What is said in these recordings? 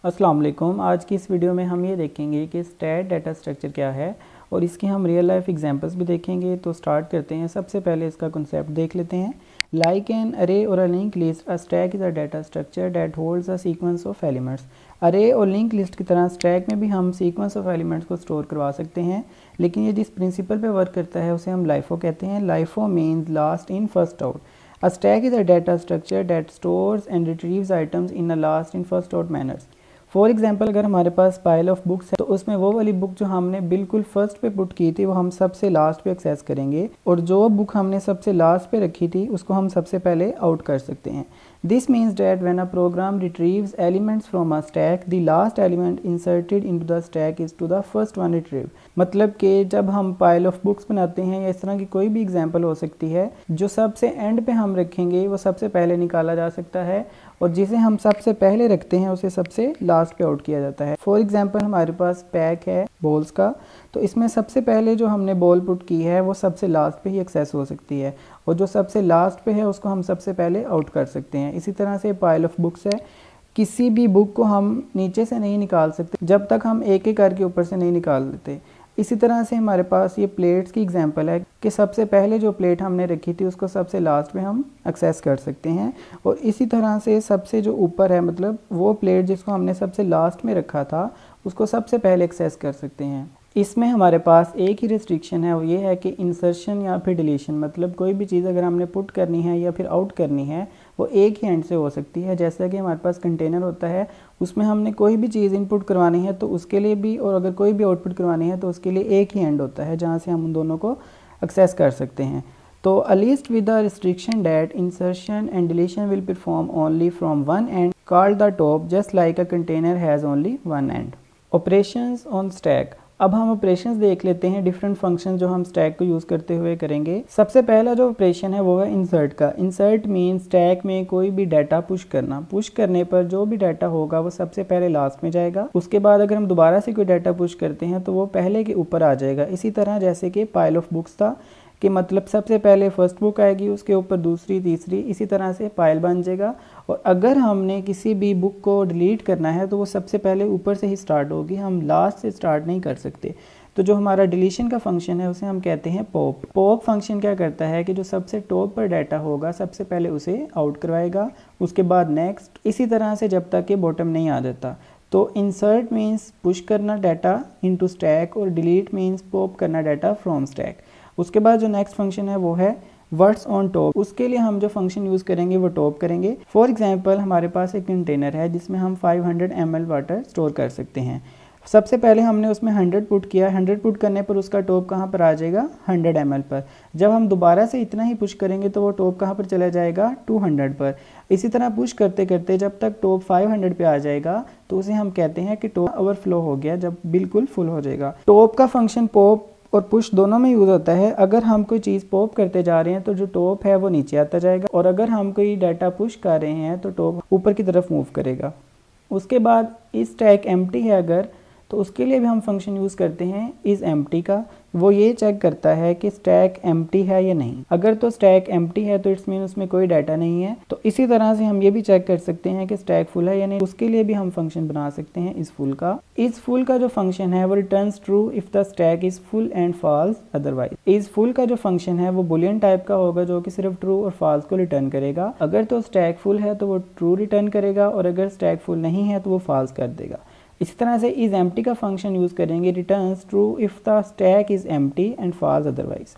अस्सलाम वालेकुम। आज की इस वीडियो में हम ये देखेंगे कि स्टैट डाटा स्ट्रक्चर क्या है और इसकी हम रियल लाइफ एग्जांपल्स भी देखेंगे। तो स्टार्ट करते हैं। सबसे पहले इसका कॉन्सेप्ट देख लेते हैं। लाइक एन अरे और a link list, a stack is a data structure that holds a sequence of elements. अरे और लिंक लिस्ट की तरह स्टैक में भी हम सीक्वेंस ऑफ एलिमेंट्स को स्टोर करवा सकते हैं, लेकिन ये जिस प्रिंसिपल पे वर्क करता है उसे हम लाइफो कहते हैं। LIFO means last in first out. A stack is a data structure that stores and retrieves items in a last in first out manners. For example, अगर हमारे पास पाइल ऑफ बुक्स है तो उसमें वो वाली बुक जो हमने बिल्कुल फर्स्ट पे पुट की थी वो हम सबसे लास्ट पे एक्सेस करेंगे, और जो बुक हमने सबसे लास्ट पे रखी थी उसको हम सबसे पहले आउट कर सकते हैं। This means that when a program retrieves elements from a stack, the last element inserted into the stack is to the first one retrieve. मतलब कि जब हम पाइल ऑफ बुक्स बनाते हैं या इस तरह की कोई भी एग्जाम्पल हो सकती है, जो सबसे एंड पे हम रखेंगे वो सबसे पहले निकाला जा सकता है, और जिसे हम सबसे पहले रखते हैं उसे सबसे लास्ट पे आउट किया जाता है। फॉर एग्जांपल, हमारे पास पैक है बॉल्स का, तो इसमें सबसे पहले जो हमने बॉल पुट की है वो सबसे लास्ट पे ही एक्सेस हो सकती है, और जो सबसे लास्ट पे है उसको हम सबसे पहले आउट कर सकते हैं। इसी तरह से पाइल ऑफ बुक्स है, किसी भी बुक को हम नीचे से नहीं निकाल सकते जब तक हम एक एक करके ऊपर से नहीं निकाल लेते। इसी तरह से हमारे पास ये प्लेट्स की एग्जांपल है कि सबसे पहले जो प्लेट हमने रखी थी उसको सबसे लास्ट में हम एक्सेस कर सकते हैं, और इसी तरह से सबसे जो ऊपर है, मतलब वो प्लेट जिसको हमने सबसे लास्ट में रखा था उसको सबसे पहले एक्सेस कर सकते हैं। इसमें हमारे पास एक ही रिस्ट्रिक्शन है, वो ये है कि इंसर्शन या फिर डिलीशन, मतलब कोई भी चीज़ अगर हमने पुट करनी है या फिर आउट करनी है वो एक ही एंड से हो सकती है। जैसा कि हमारे पास कंटेनर होता है, उसमें हमने कोई भी चीज़ इनपुट करवानी है तो उसके लिए भी, और अगर कोई भी आउटपुट करवानी है तो उसके लिए एक ही एंड होता है जहाँ से हम उन दोनों को एक्सेस कर सकते हैं। तो a list with the restriction that insertion and deletion will perform only from one and called the top, just like a container has only one and. Operations on stack. अब हम ऑपरेशंस देख लेते हैं, different function जो हम stack को use करते हुए करेंगे। सबसे पहला जो ऑपरेशन है वो है इंसर्ट का। इंसर्ट मीन स्टैक में कोई भी डाटा पुश करना। पुश करने पर जो भी डाटा होगा वो सबसे पहले लास्ट में जाएगा, उसके बाद अगर हम दोबारा से कोई डाटा पुश करते हैं तो वो पहले के ऊपर आ जाएगा। इसी तरह जैसे कि पाइल ऑफ बुक्स था कि मतलब सबसे पहले फर्स्ट बुक आएगी, उसके ऊपर दूसरी, तीसरी, इसी तरह से पाइल बन जाएगा। और अगर हमने किसी भी बुक को डिलीट करना है तो वो सबसे पहले ऊपर से ही स्टार्ट होगी, हम लास्ट से स्टार्ट नहीं कर सकते। तो जो हमारा डिलीशन का फंक्शन है उसे हम कहते हैं पॉप। पॉप फंक्शन क्या करता है कि जो सबसे टॉप पर डाटा होगा सबसे पहले उसे आउट करवाएगा, उसके बाद नेक्स्ट, इसी तरह से जब तक कि बॉटम नहीं आ जाता। तो इंसर्ट मीन्स पुश करना डाटा इनटू स्टैक, और डिलीट मीन्स पॉप करना डाटा फ्रॉम स्टैक। उसके बाद जो नेक्स्ट फंक्शन है वो है वर्ड्स ऑन टॉप। उसके लिए हम जो फंक्शन यूज़ करेंगे वो टॉप करेंगे। फॉर एग्जांपल, हमारे पास एक कंटेनर है जिसमें हम 500 ml वाटर स्टोर कर सकते हैं। सबसे पहले हमने उसमें 100 पुट किया। 100 पुट करने पर उसका टॉप कहाँ पर आ जाएगा? 100 ml पर। जब हम दोबारा से इतना ही पुश करेंगे तो वो टॉप कहाँ पर चला जाएगा? 200 पर। इसी तरह पुश करते करते जब तक टॉप 500 पे आ जाएगा तो उसे हम कहते हैं कि टॉप ओवरफ्लो हो गया, जब बिल्कुल फुल हो जाएगा। टॉप का फंक्शन पॉप और पुश दोनों में यूज़ होता है। अगर हम कोई चीज़ पॉप करते जा रहे हैं तो जो टॉप है वो नीचे आता जाएगा, और अगर हम कोई डाटा पुश कर रहे हैं तो टॉप ऊपर की तरफ मूव करेगा। उसके बाद इस स्टैक एम्प्टी है अगर, तो उसके लिए भी हम फंक्शन यूज़ करते हैं इज़ एम्प्टी का। वो ये चेक करता है कि स्टैक एम्प्टी है या नहीं। अगर तो स्टैक एम्प्टी है तो इट्स मीन उसमें कोई डाटा नहीं है। तो इसी तरह से हम ये भी चेक कर सकते हैं कि स्टैक फुल है या नहीं। उसके लिए भी हम फंक्शन बना सकते हैं इस फुल का। इस फुल का जो फंक्शन है वो returns true if the stack is full and false otherwise. इस फुल का जो फंक्शन है वो बुलियन टाइप का होगा जो कि सिर्फ ट्रू और फॉल्स को रिटर्न करेगा। अगर तो स्टैक फुल है तो वो ट्रू रिटर्न करेगा, और अगर स्टैक फुल नहीं है तो वो फॉल्स कर देगा। इसी तरह से इज एम्प्टी का फंक्शन यूज़ करेंगे, returns true if the stack is empty and false otherwise.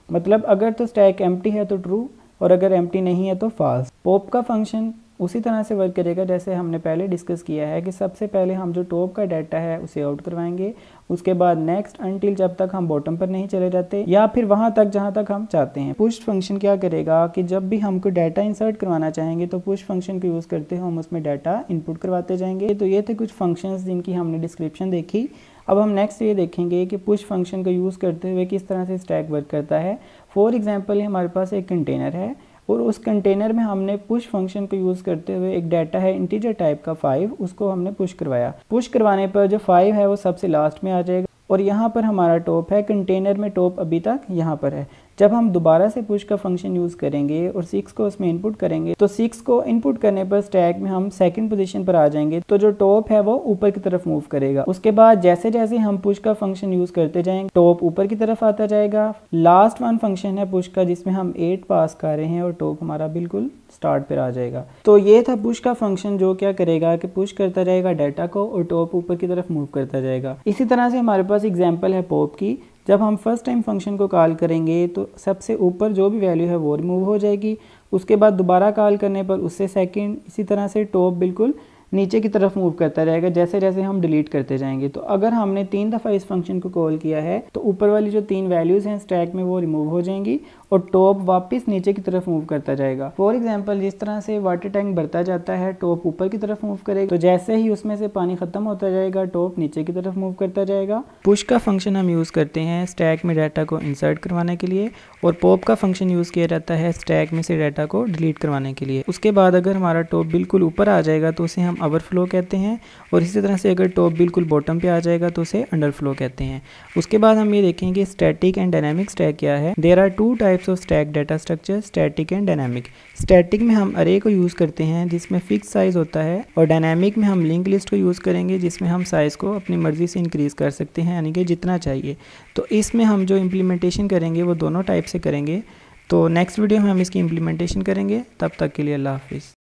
मतलब अगर तो स्टैक एम्प्टी है तो ट्रू, और अगर एम्प्टी नहीं है तो फॉल्स। पॉप का फंक्शन उसी तरह से वर्क करेगा जैसे हमने पहले डिस्कस किया है कि सबसे पहले हम जो टॉप का डाटा है उसे आउट करवाएंगे, उसके बाद नेक्स्ट अनटिल जब तक हम बॉटम पर नहीं चले जाते, या फिर वहां तक जहां तक हम चाहते हैं। पुश फंक्शन क्या करेगा कि जब भी हम कोई डाटा इंसर्ट करवाना चाहेंगे तो पुश फंक्शन को यूज़ करते हुए हम उसमें डाटा इनपुट करवाते जाएंगे। तो ये थे कुछ फंक्शंस जिनकी हमने डिस्क्रिप्शन देखी। अब हम नेक्स्ट ये देखेंगे कि पुश फंक्शन को यूज़ करते हुए किस तरह से स्टैक वर्क करता है। फॉर एग्जाम्पल, हमारे पास एक कंटेनर है और उस कंटेनर में हमने पुश फंक्शन को यूज़ करते हुए एक डाटा है इंटीजर टाइप का 5, उसको हमने पुश करवाया। पुश करवाने पर जो 5 है वो सबसे लास्ट में आ जाएगा, और यहाँ पर हमारा टॉप है। कंटेनर में टॉप अभी तक यहाँ पर है। जब हम दोबारा से पुश का फंक्शन यूज़ करेंगे और 6 को उसमें इनपुट करेंगे तो 6 को इनपुट करने पर स्टैक में हम सेकंड पोजीशन पर आ जाएंगे, तो जो टॉप है वो ऊपर की तरफ मूव करेगा। उसके बाद जैसे जैसे हम पुश का फंक्शन यूज़ करते जाएंगे टॉप ऊपर की तरफ आता जाएगा। लास्ट वन फंक्शन है पुश का जिसमें हम 8 पास कर रहे हैं और टॉप हमारा बिल्कुल स्टार्ट पर आ जाएगा। तो ये था पुश का फंक्शन जो क्या करेगा कि पुश करता जाएगा डाटा को और टॉप ऊपर की तरफ मूव करता जाएगा। इसी तरह से हमारे पास एग्जांपल है पॉप की। जब हम फर्स्ट टाइम फंक्शन को कॉल करेंगे तो सबसे ऊपर जो भी वैल्यू है वो रिमूव हो जाएगी। उसके बाद दोबारा कॉल करने पर उससे सेकंड, इसी तरह से टॉप बिल्कुल नीचे की तरफ मूव करता रहेगा जैसे जैसे हम डिलीट करते जाएंगे। तो अगर हमने 3 दफ़ा इस फंक्शन को कॉल किया है तो ऊपर वाली जो 3 वैल्यूज़ हैं स्टैक में वो रिमूव हो जाएंगी और टॉप वापस नीचे की तरफ मूव करता जाएगा। फॉर एग्जांपल जिस तरह से वाटर टैंक भरता जाता है टॉप ऊपर की तरफ मूव करेगा, तो जैसे ही उसमें से पानी खत्म होता जाएगा टॉप नीचे की तरफ मूव करता जाएगा। पुश का फंक्शन हम यूज़ करते हैं स्टैक में डाटा को इंसर्ट करवाने के लिए और पॉप का फंक्शन यूज़ किया जाता है स्टैक में से डाटा को डिलीट करवाने के लिए। उसके बाद अगर हमारा टॉप बिल्कुल ऊपर आ जाएगा तो उसे हम ओवरफ्लो कहते हैं और इसी तरह से अगर टॉप बिल्कुल बॉटम पे आ जाएगा तो उसे अंडरफ्लो कहते हैं। उसके बाद हम ये देखेंगे स्टैटिक एंड डायनामिक स्टैक क्या है। There are 2 types of stack data structure, static and dynamic. Static में हम अरे को यूज़ करते हैं जिसमें फिक्स साइज होता है और डायनामिक में हम लिंक लिस्ट को यूज़ करेंगे जिसमें हम साइज़ को अपनी मर्ज़ी से इंक्रीज़ कर सकते हैं, यानी कि जितना चाहिए। तो इसमें हम जो इम्प्लीमेंटेशन करेंगे वो दोनों टाइप से करेंगे। तो नेक्स्ट वीडियो में हम इसकी इम्प्लीमेंटेशन करेंगे। तब तक के लिए अल्लाह हाफिज़।